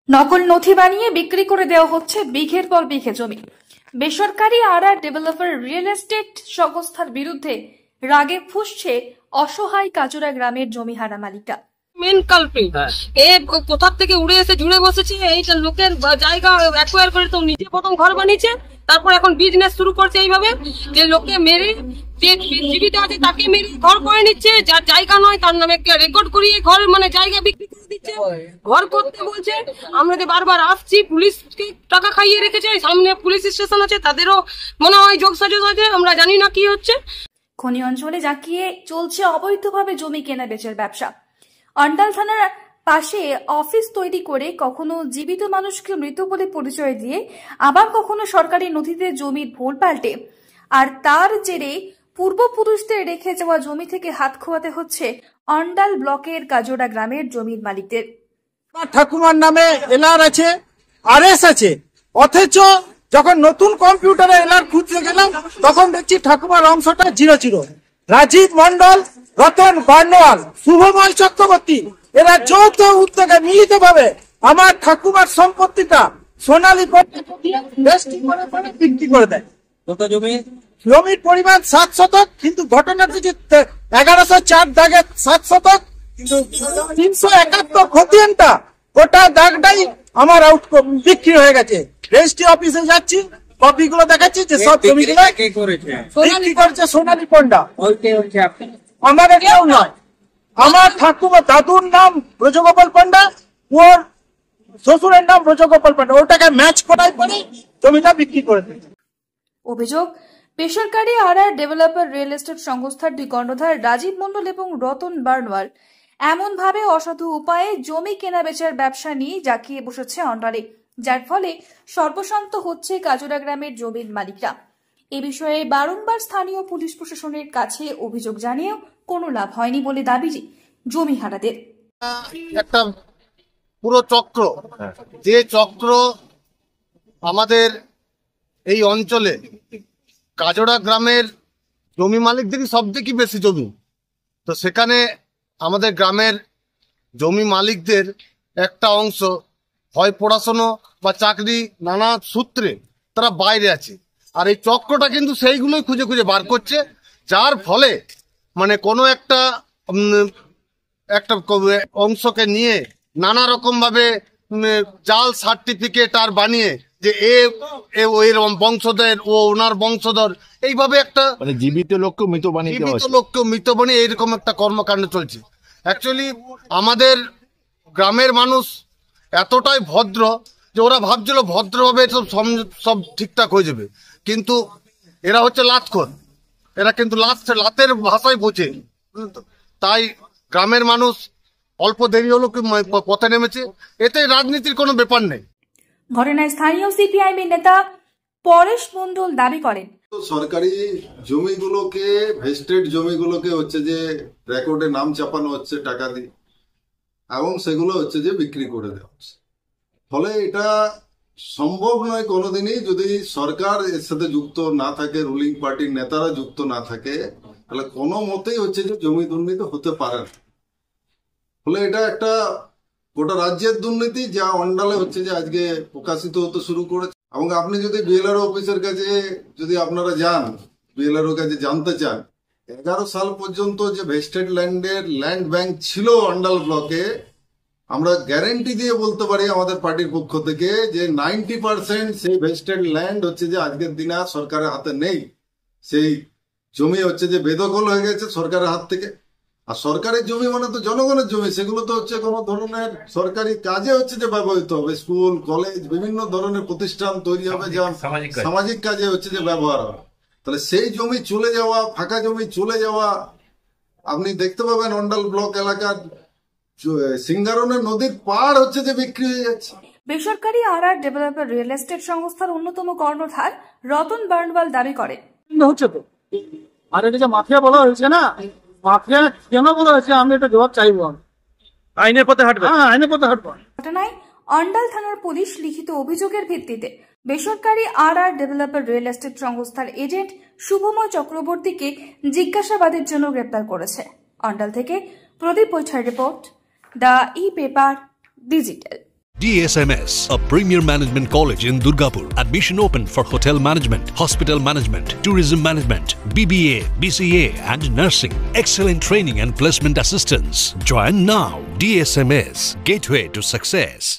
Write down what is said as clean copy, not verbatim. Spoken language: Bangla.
নকল নথি বানিয়ে বিক্রি করে দেওয়া হচ্ছে বিঘের পর বিঘে জমি। বেসরকারি আরআর ডেভেলপার রিয়েল এস্টেট সংস্থার বিরুদ্ধে রাগে ফুঁসছে অসহায় কাজুরা গ্রামের জমিহারা মালিকরা। মেন কালপ্রিট এ কোথা থেকে উড়ে এসে জুড়ে বসেছে, এইটা লোকের জায়গা অ্যাকোয়ার করে তো নিজে প্রথম ঘর বানিয়েছে, তারপর এখন বিজনেস শুরু করছে এইভাবে যে লোকে মেরে, যে জীবিত আছে তাকে মেরে ঘর করে নিচ্ছে, যার জায়গা নয় তার নামে রেকর্ড করিয়ে ঘর মানে জায়গা বিক্রি করে দিচ্ছে, ঘর করতে বলছে। আমরা যে বারবার আসছি, পুলিশকে টাকা খাইয়ে রেখেছে, সামনে পুলিশ স্টেশন আছে, তাদেরও মনে হয় যোগসাজগ আছে, আমরা জানি না কি হচ্ছে। খনি অঞ্চলে জাঁকিয়ে চলছে অবৈধভাবে জমি কেনা বেচার ব্যবসা। অন্ডাল থানার পাশে অফিস তৈরি করে কখনো জীবিত মানুষকে মৃত বলে পরিচয় দিয়ে, আবার কখনো সরকারি নথিতে জমির ভুল পাল্টে, আর তার জেরে পূর্বপুরুষদের রেখে যাওয়া জমি থেকে হাত খোয়াতে হচ্ছে অন্ডাল ব্লকের কাজোড়া গ্রামের জমির মালিকদের। ঠাকুমার নামে এলআর আছে, আরএস আছে, অথচ যখন নতুন কম্পিউটারে এলআর খুঁজতে গেলাম তখন দেখছি ঠাকুমার অংশটা 00। রাজীব মন্ডল, রতন বার্নওয়াল, শুভময় চক্রবর্তী এরা যৌথ উদ্যোগে মিলিতভাবে আমার ঠাকুমার সম্পত্তিটা সোনালী বিক্রি করে দেয়। কত জমি? জমির পরিমাণ 7 শতক, কিন্তু ঘটনাটি যে 1104 দাগের 7 শতক, কিন্তু 371 খতিয়ানটা গোটা দাগটাই আমার আউট বিক্রি হয়ে গেছে। রেজিস্ট্রি অফিসে যাচ্ছি, কপিগুলো দেখাচ্ছি যে সব জমিগুলো বিক্রি করেছে সোনালী পণ্ডা। আমাদের কেউ নয়, আমার ঠাকুমা দাদুর নাম ব্রজগোপাল পণ্ডা, ওর শ্বশুরের নাম ব্রজগোপাল পণ্ডা, ওটাকে ম্যাচ করাই পরে জমিটা বিক্রি করে দিয়েছে। অভিযোগ, বেসরকারি আরআর ডেভেলপার রিয়েল এস্টেট সংস্থার দুই কর্ণধার রাজীব মন্ডল এবং রতন বার্নওয়াল এমন ভাবে অসাধু উপায়ে জমি কেনা বেচার ব্যবসা নিয়ে জাঁকিয়ে বসেছে অন্ডালে, যার ফলে সর্বশান্ত হচ্ছে কাজুরা গ্রামের জমির মালিকরা। এ বিষয়ে বারংবার স্থানীয় পুলিশ প্রশাসনের কাছে অভিযোগ জানিয়েও কোনো লাভ হয়নি বলে দাবি জমিহারাদের। একটা পুরো চক্র, যে চক্র আমাদের এই অঞ্চলে কাজোড়া গ্রামের জমি মালিকদেরই সব থেকে বেশি জমি, তো সেখানে আমাদের গ্রামের জমি মালিকদের একটা অংশ হয় পড়াশোনা বা চাকরি নানা সূত্রে তারা বাইরে আছে, আর এই চক্রটা কিন্তু সেইগুলোই খুঁজে খুঁজে বার করছে, যার ফলে মানে কোনো একটা অংশকে নিয়ে নানা রকম ভাবে জাল সার্টিফিকেট আর বানিয়ে যে এর বংশধর, ও ওনার বংশধর, এইভাবে একটা মানে জীবিত লোককে মৃত বানিয়ে এইরকম একটা কর্মকাণ্ড চলছে। অ্যাকচুয়ালি আমাদের গ্রামের মানুষ এতটাই ভদ্র যে ওরা ভাবছিল ভদ্রভাবে সব ঠিকঠাক হয়ে যাবে, কিন্তু এরা হচ্ছে লাতখোর, এরা কিন্তু লাতের ভাষায় বোঝে। তাই গ্রামের মানুষ অল্প দেরি হলো কি পথে নেমেছে, এতে রাজনীতির কোনো ব্যাপার নেই। ঘটনায় স্থানীয় সিপিআইএম নেতা পরেশ মন্ডল দাবি করেন, সরকারি জমিগুলোকে, ভেস্টেড জমিগুলোকে হচ্ছে যে রেকর্ডে নাম চাপানো হচ্ছে টাকা দিয়ে, এবং সেগুলো হচ্ছে যে বিক্রি করে দেওয়া হচ্ছে। ফলে এটা সম্ভব নয় কোনোদিনই, যদি সরকার এর সাথে যুক্ত না থাকে, রুলিং পার্টির নেতারা যুক্ত না থাকে, তাহলে কোনো মতেই হচ্ছে যে জমি দুর্নীতি হতে পারে না। ফলে এটা একটা গোটা রাজ্যের দুর্নীতি, যা অন্ডালে হচ্ছে যে আজকে প্রকাশিত হতে শুরু করেছে। এবং আপনি যদি বিএলআরও অফিসের কাছে যদি আপনারা যান, বিএলআরও কাছে জানতে চান, 11 সাল পর্যন্ত যে ভেস্টেড ল্যান্ডের ল্যান্ড ব্যাংক ছিল অন্ডাল ব্লকে, আমরা গ্যারেন্টি দিয়ে বলতে পারি আমাদের পার্টির পক্ষ থেকে যে 90% সেই ভেস্টেড ল্যান্ড হচ্ছে যে আজকের দিনে আর সরকারের হাতে নেই। সেই জমি হচ্ছে যে বেদখল হয়ে গেছে সরকারের হাত থেকে। আর সরকারের জমি মানে তো জনগণের জমি, সেগুলো তো হচ্ছে কোনো ধরনের সরকারি কাজে হচ্ছে যে ব্যবহৃত হবে, স্কুল, কলেজ, বিভিন্ন ধরনের প্রতিষ্ঠান তৈরি হবে, যা সামাজিক কাজে হচ্ছে যে ব্যবহার হবে। তাহলে সেই জমি চলে যাওয়া, ফাঁকা জমি চলে যাওয়া আপনি দেখতে পাবেন অন্ডাল ব্লক এলাকার সিঙ্গারনের নদীর পাড় হচ্ছে যে বিক্রি হয়ে যাচ্ছে। বেসরকারি আরআর ডেভেলপার রিয়েল এস্টেট সংস্থার অন্যতম কর্ণধার রতন বার্নওয়াল দাবি করে, হচ্ছে তো আর এটা যে মাফিয়া বলা হয়েছে না, মাফিয়া কেন বলা হয়েছে আমি এটা জবাব চাইবো। আইনের পথে হাঁটবে, আইনের পথে হাঁটবো। ঘটনায় অন্ডাল থানার পুলিশ লিখিত অভিযোগের ভিত্তিতে বেসরকারি আরআর ডেভেলপার রিয়েল এস্টেট সংস্থার এজেন্ট শুভময় চক্রবর্তীকে জিজ্ঞাসাবাদের জন্য গ্রেপ্তার করেছে। অন্ডাল থেকে প্রদীপ বৈঠার report, the e paper digital. DSMS, a premier management college in Durgapur. Admission open for hotel management, hospital management, tourism management, BBA, BCA and nursing. Excellent training and placement assistance. Join now. DSMS, gateway to success.